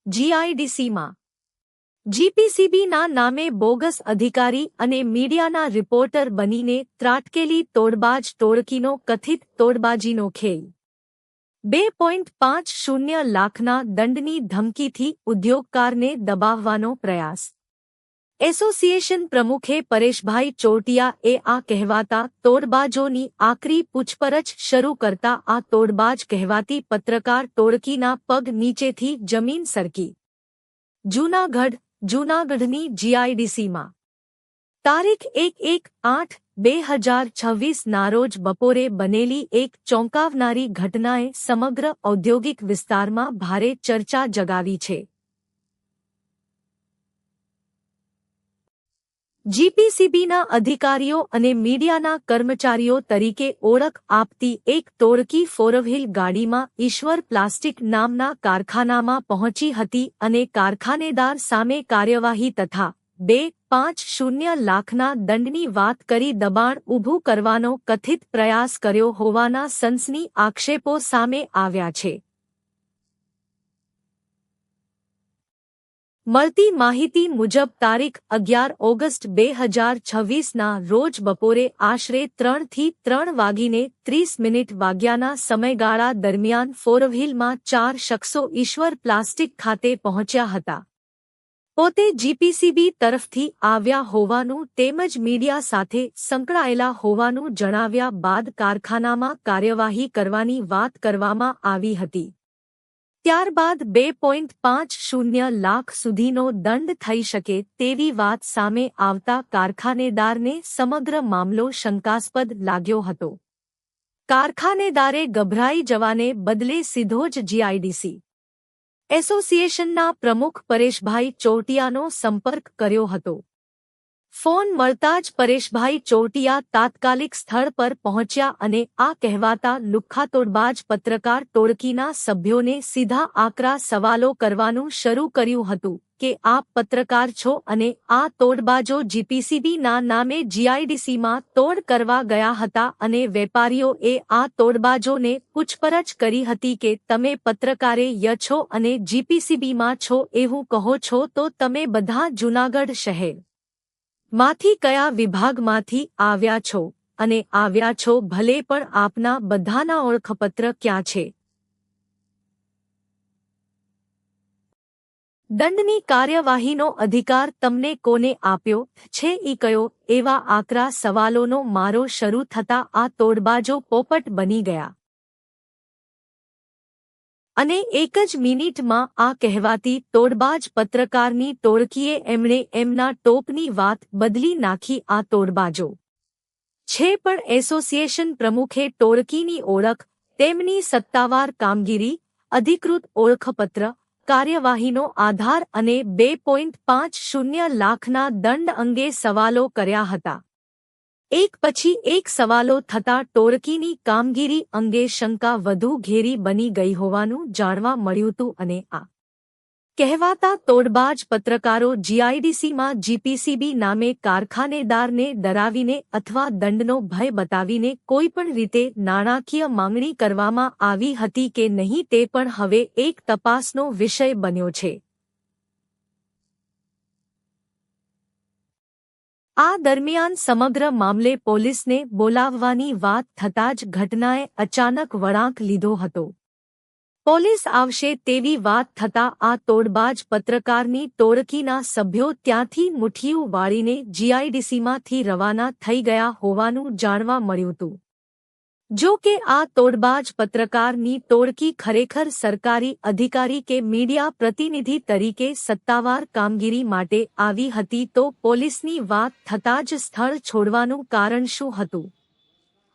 જીઆઈડીસીમાં જીપીસીબીના નામે બોગસ અધિકારી અને મીડિયાના રિપોર્ટર બનીને ત્રાટકેલી તોડબાજ ટોળકીનો કથિત તોડબાજીનો ખેલ 2.50 લાખના દંડની ધમકીથી ઉદ્યોગકારને દબાવવાનો પ્રયાસ એસોસિએશન પ્રમુખે પરેશભાઈ ચોટિયાએ આ કહેવાતા તોડબાજોની આકરી પૂછપરછ શરૂ કરતા આ તોડબાજ કહેવાતી પત્રકાર ટોળકીના પગ નીચેથી જમીન સરકી જૂનાગઢની જીઆઈડીસીમાં તારીખ 1/8/2026ના રોજ બપોરે બનેલી એક ચોંકાવનારી ઘટનાએ સમગ્ર ઔદ્યોગિક વિસ્તારમાં ભારે ચર્ચા જગાવી છે. જીપીસીબીના અધિકારીઓ અને મીડિયાના કર્મચારીઓ તરીકે ઓળખ આપતી એક ટોળકી ફોરવ્હીલ ગાડીમાં ઈશ્વર પ્લાસ્ટિક નામના કારખાનામાં પહોંચી હતી અને કારખાનેદાર સામે કાર્યવાહી તથા 2.50 લાખના દંડની વાત કરી દબાણ ઊભું કરવાનો કથિત પ્રયાસ કર્યો હોવાના સનસની આક્ષેપો સામે આવ્યા છે. મળતી માહિતી મુજબ તારીખ 11 ઓગસ્ટ 2026ના રોજ બપોરે આશરે 3 વાગીને 30 વાગ્યાના સમયગાળા દરમિયાન ફોરવ્હીલમાં 4 શખ્સો ઈશ્વર પ્લાસ્ટિક ખાતે પહોંચ્યા હતા. પોતે જીપીસીબી તરફથી આવ્યા હોવાનું તેમજ મીડિયા સાથે સંકળાયેલા હોવાનું જણાવ્યા બાદ કારખાનામાં કાર્યવાહી કરવાની વાત કરવામાં આવી હતી. ત્યારબાદ 2.50 લાખ સુધીનો દંડ થઈ શકે તેવી વાત સામે આવતા કારખાનેદારને સમગ્ર મામલો શંકાસ્પદ લાગ્યો હતો. કારખાનેદારે ગભરાઈ જવાને બદલે સીધો જ જીઆઈડીસી એસોસિએશનના પ્રમુખ પરેશભાઈ ચોટિયાનો સંપર્ક કર્યો હતો. ફોન મળતા જ પરેશભાઈ ચોટિયા તાત્કાલિક સ્થળ પર પહોંચ્યા અને આ કહેવાતા લુખ્ખાતોડબાજ પત્રકાર ટોળકીના સભ્યોને સીધા આકરા સવાલો કરવાનું શરૂ કર્યું હતું કે આપ પત્રકાર છો અને આ તોડબાજો જીપીસીબીના નામે જીઆઈડીસીમાં તોડ કરવા ગયા હતા અને વેપારીઓએ આ તોડબાજોને પૂછપરછ કરી હતી કે તમે પત્રકારે છો અને જીપીસીબીમાં છો એવું કહો છો તો તમે બધા જૂનાગઢ શહેર માંથી કયા વિભાગમાંથી આવ્યા છો અને આવ્યા છો ભલે પણ આપના બધાના ઓળખપત્ર ક્યાં છે? દંડની કાર્યવાહીનો અધિકાર તમને કોને આપ્યો છે ઈ કયો? એવા આકરા સવાલોનો મારો શરૂ થતા આ તોડબાજો પોપટ બની ગયા અને એક જ મિનિટમાં આ કહેવાતી તોડબાજ પત્રકારની ટોળકીએ એમણે એમના ટોપની વાત બદલી નાખી. આ તોડબાજો છે પણ એસોસિએશન પ્રમુખે ટોળકીની ઓળખ, તેમની સત્તાવાર કામગીરી, અધિકૃત ઓળખપત્ર, કાર્યવાહીનો આધાર અને 2.50 લાખના દંડ અંગે સવાલો કર્યા હતા. એક પછી એક સવાલો થતા ટોળકીની કામગીરી અંગે શંકા વધુ ઘેરી બની ગઈ હોવાનું જાણવા મળ્યું અને આ કહેવાતા તોડબાજ પત્રકારો જીઆઈડીસીમાં જીપીસીબી નામે કારખાનેદારને ડરાવીને અથવા દંડનો ભય બતાવીને કોઈપણ રીતે નાણાકીય માંગણી કરવામાં આવી હતી કે નહીં તે પણ હવે એક તપાસનો વિષય બન્યો છે. આ દરમિયાન સમગ્ર મામલે પોલીસને બોલાવવાની વાત થતાં જ ઘટનાએ અચાનક વળાંક લીધો હતો. પોલીસ આવશે તેવી વાત થતાં આ તોડબાજ પત્રકારની ટોળકીના સભ્યો ત્યાંથી મુઠ્ઠીયું વાળીને જીઆઈડીસીમાંથી રવાના થઈ ગયા હોવાનું જાણવા મળ્યું હતું. જો કે આ તોડબાજ પત્રકારની ટોળકી ખરેખર સરકારી અધિકારી કે મીડિયા પ્રતિનિધિ તરીકે સત્તાવાર કામગીરી માટે આવી હતી તો પોલીસની વાત થતાં જ સ્થળ છોડવાનું કારણ શું હતું?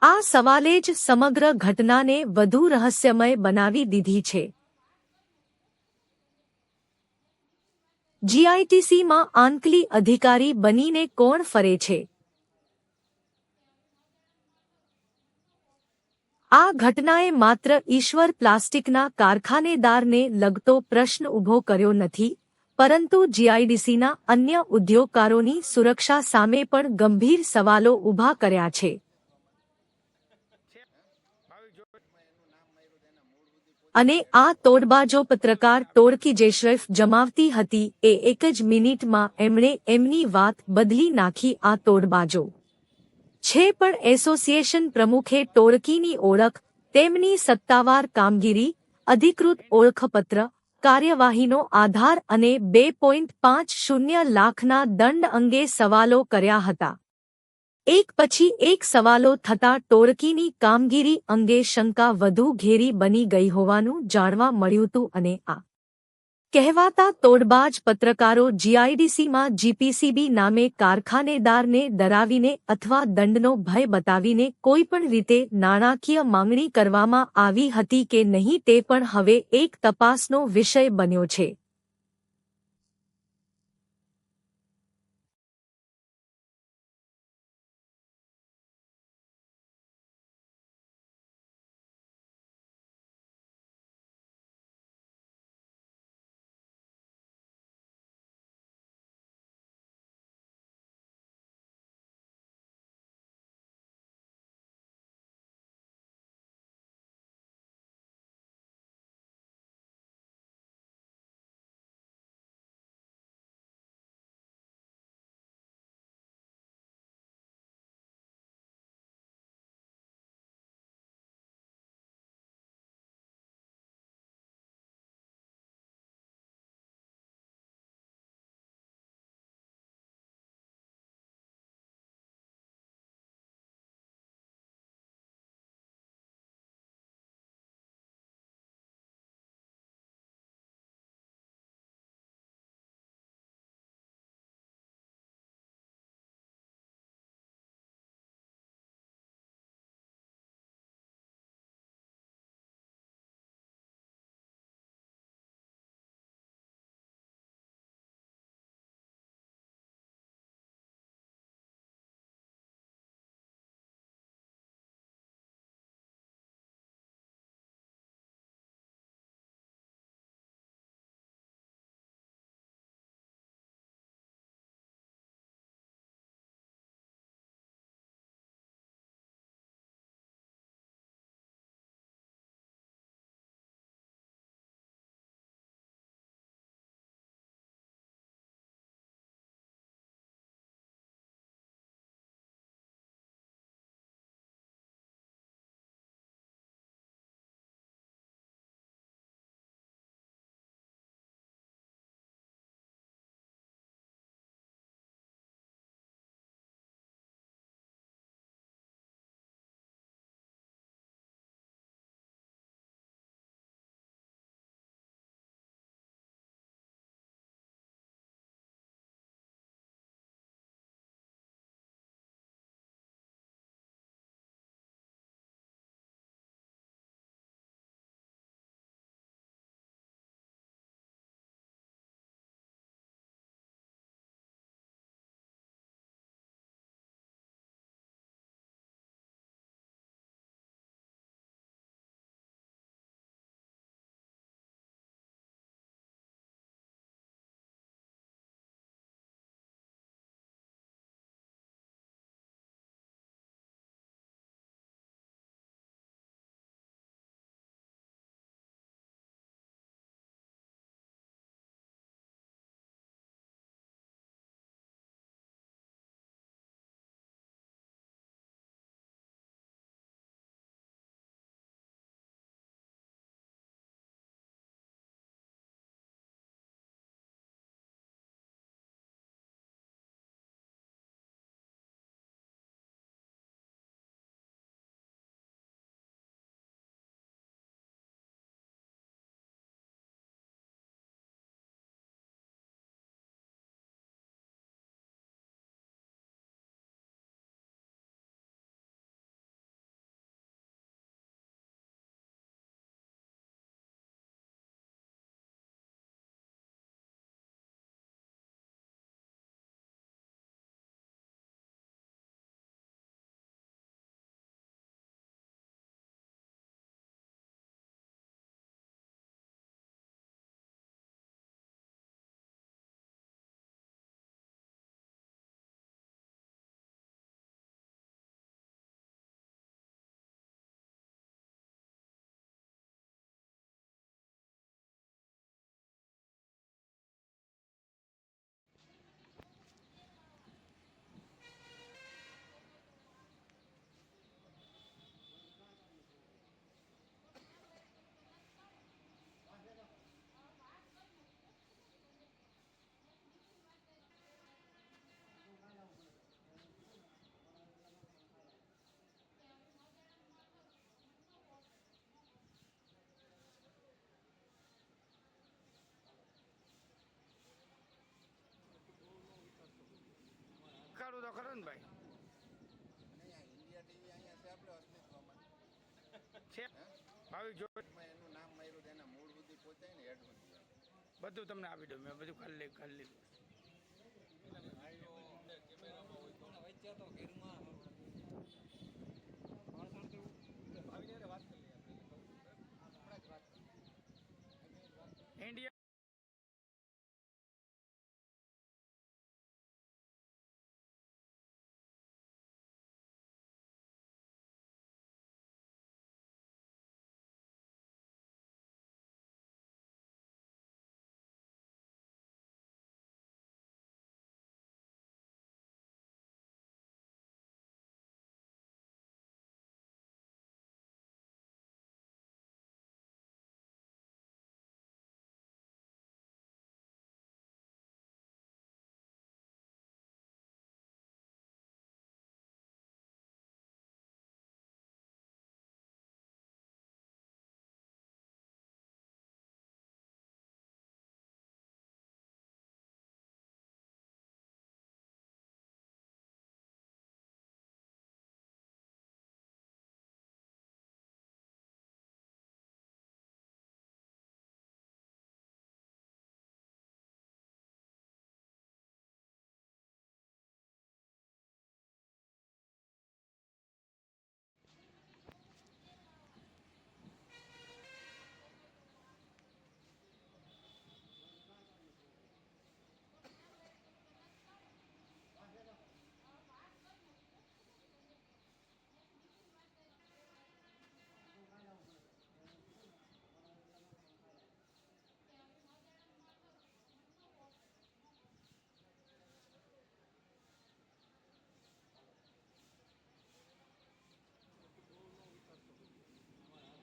આ સવાલે જ સમગ્ર ઘટનાને વધુ રહસ્યમય બનાવી દીધી છે. જીઆઈડીસીમાં આંકલી અધિકારી બનીને કોણ ફરે છે? આ ઘટનાએ માત્ર ઈશ્વર પ્લાસ્ટિકના કારખાનેદારને લગતો પ્રશ્ન ઊભો કર્યો નથી, પરંતુ જીઆઈડીસીના અન્ય ઉદ્યોગકારોની સુરક્ષા સામે પણ ગંભીર સવાલો ઊભા કર્યા છે. અને આ તોડબાજો પત્રકાર ટોળકી જે શ્રેફ જમાવતી હતી એ એક જ મિનિટમાં એમણે એમની વાત બદલી નાખી. આ તોડબાજો છે પણ એસોસિએશન પ્રમુખે ટોળકીની ઓળખ, તેમની સત્તાવાર કામગીરી, અધિકૃત ઓળખપત્ર, કાર્યવાહીનો આધાર અને 2.50 લાખના દંડ અંગે સવાલો કર્યા હતા. એક પછી એક સવાલો થતાં ટોળકીની કામગીરી અંગે શંકા વધુ ઘેરી બની ગઈ હોવાનું જાણવા મળ્યું અને આ કહેવાતા તોડબાજ પત્રકારો જીઆઈડીસીમાં જીપીસીબી નામે કારખાનેદારને ડરાવીને અથવા દંડનો ભય બતાવીને કોઈપણ રીતે નાણાકીય માંગણી કરવામાં આવી હતી કે નહીં તે પણ હવે એક તપાસનો વિષય બન્યો છે. ભાવિક જો એનું નામ માર્યું તો એના મૂળ સુધી પહોંચાય ને હેડ સુધી બધું તમને આપી દઉં, મેં બધું ખાલી લીધું. ઇન્ડિયા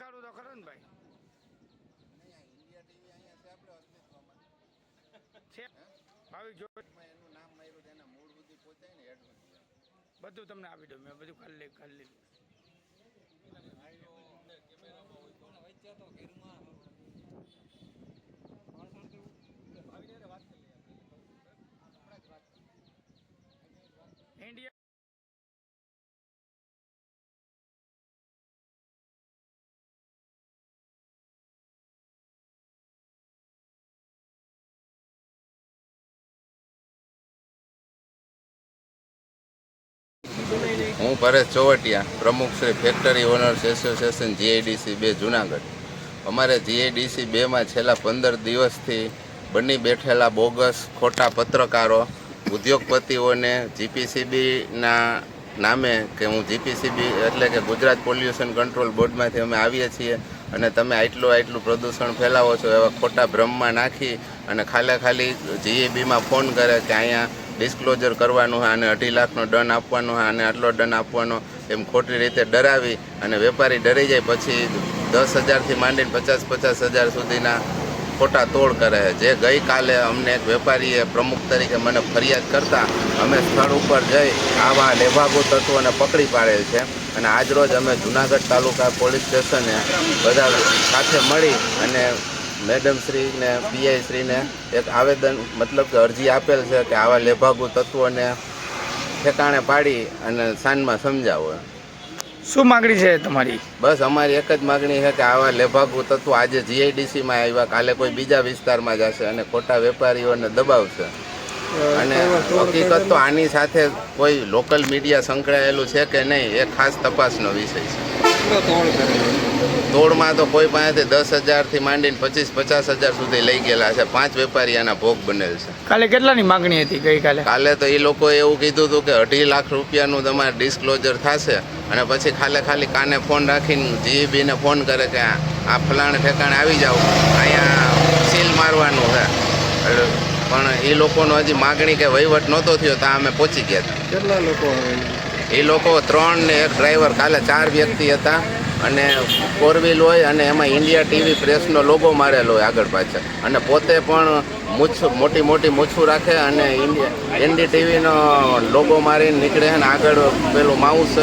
કાઢું તો ખરો ને ભાઈ ઇન્ડિયા ટીવી અહીંયા છે આપણે અસ્તિત્વમાં છે. ભાવિક જો એનું નામ માર્યું તો એના મૂળ સુધી પહોંચાય ને હેડ સુધી બધું તમને આપી દઉં, મેં બધું ખાલી લીધું. ઇન્ડિયા હું પરેશ ચોવટિયા, પ્રમુખ Shri factory owners association GIDC 2 Junagadh. અમારે જીઆઈડીસી 2માં છેલ્લા 15 દિવસથી બની બેઠેલા બોગસ ખોટા પત્રકારો ઉદ્યોગપતિઓને જીપીસીબીના નામે કે હું જીપીસીબી એટલે કે ગુજરાત પોલ્યુશન કંટ્રોલ બોર્ડમાંથી અમે આવીએ છીએ અને તમે આટલું પ્રદૂષણ ફેલાવો છો એવા ખોટા ભ્રમમાં નાખી અને ખાલી જીએબીમાં ફોન કરે કે અહીંયા ડિસ્ક્લોઝર કરવાનું હોય અને 2.5 લાખનો દંડ આપવાનો હોય અને આટલો દંડ આપવાનો એમ ખોટી રીતે ડરાવી અને વેપારી ડરી જાય પછી 10,000થી માંડીને 50,000 સુધીના ખોટા તોડ કરે છે. જે ગઈકાલે અમને એક વેપારીએ પ્રમુખ તરીકે મને ફરિયાદ કરતા અમે સ્થળ ઉપર જઈ આવા લેભાગુ તત્વોને પકડી પાડેલ છે અને આજરોજ અમે જુનાગઢ તાલુકા પોલીસ સ્ટેશને બધા સાથે મળી અને મેડમશ્રીને પીઆઈશ્રીને એક આવેદન મતલબ કે અરજી આપેલ છે કે આવા લેભાગુ તત્વોને ઠેકાણે પાડી અને સાંજમાં સમજાવો. શું માગણી છે તમારી? બસ અમારી એક જ માગણી છે કે આવા લેભાગુ તત્વો આજે જીઆઈડીસીમાં આવ્યા, કાલે કોઈ બીજા વિસ્તારમાં જશે અને ખોટા વેપારીઓને દબાવશે. અને હકીકત તો આની સાથે કોઈ લોકલ મીડિયા સંકળાયેલું છે કે નહીં એ ખાસ તપાસનો વિષય છે. તોડમાં તો કોઈ પાસેથી 10,000થી માંડીને 50,000 સુધી લઈ ગયેલા છે. 5 વેપારી આના ભોગ બનેલ છે. કાલે કેટલાની માગણી હતી ગઈકાલે? કાલે તો એ લોકોએ એવું કીધું હતું કે 2.5 લાખ રૂપિયાનું તમારે ડિસ્ક્લોઝર થશે અને પછી ખાલી કાને ફોન રાખીને જીઈબીને ફોન કરે કે આ ફલાણે ઠેકાણે આવી જાઓ, અહીંયા સીલ મારવાનું છે. પણ એ લોકોનો હજી માગણી કે વહીવટ નહોતો થયો ત્યાં અમે પહોંચી ગયા હતા. કેટલા લોકો? એ લોકો 3 ને 1 ડ્રાઈવર, કાલે 4 વ્યક્તિ હતા અને 4 વ્હીલ હોય અને એમાં ઇન્ડિયા ટીવી પ્રેસનો લોગો મારેલો હોય આગળ પાછળ અને પોતે પણ મોટી મૂછું રાખે અને એનડીટીવીનો લોગો મારીને નીકળે અને આગળ પેલું માઉસ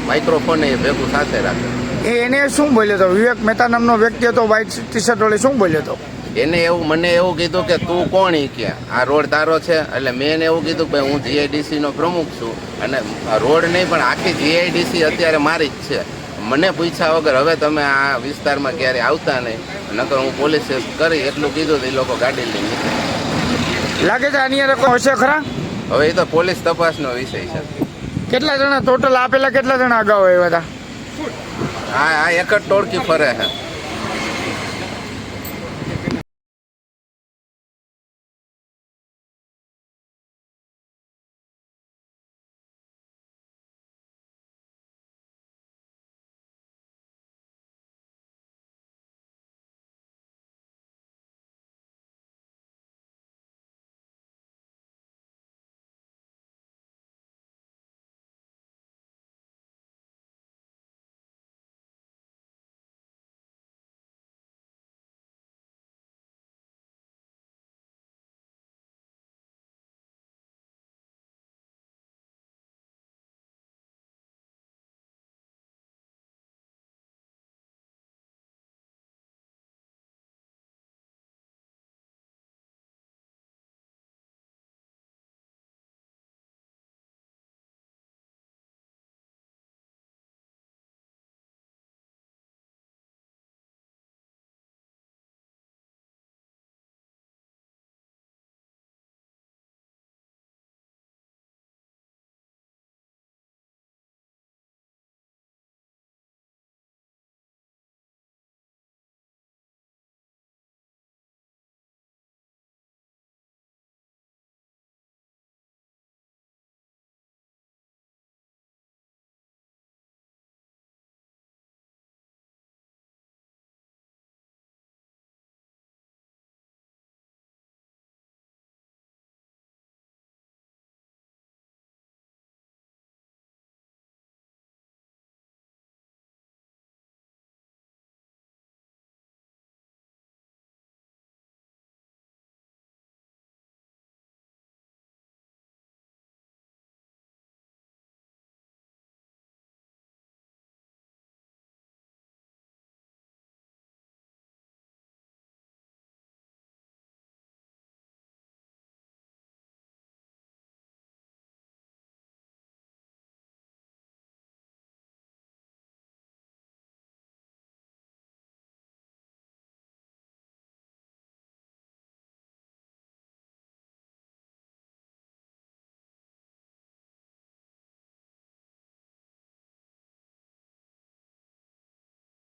માઇક્રોફોન એ ભેગું સાથે રાખે. એને શું બોલ્યો હતો? વિવેક મહેતા નામનો વ્યક્તિ હતો વ્હાઇટ ટી શર્ટ વાળી, શું બોલ્યો હતો? મને એવું કીધું કે તું કોણ ઈ કે આ રોડ તારો છે. એટલે મેં એને એવું કીધું કે હું જીઆઈડીસીનો પ્રમુખ છું અને રોડ નહીં પણ આખી જીઆઈડીસી અત્યારે મારી જ છે. મને પૂછ્યા વગર હવે તમે આ વિસ્તારમાં ક્યારે આવતા નહીં, નકર હું પોલીસ કરી એટલું કીધું તો એ લોકો ગાડી લઈને નીકળ્યા. લાગે છે આની અંદર કોઈ હશે ખરા? હવે એ તો પોલીસ તપાસનો વિષય છે. કેટલા જણા ટોટલ આપેલા, કેટલા જણા અગાઉ આવ્યા હતા? આ એક જ ટોળકી ફરે છે.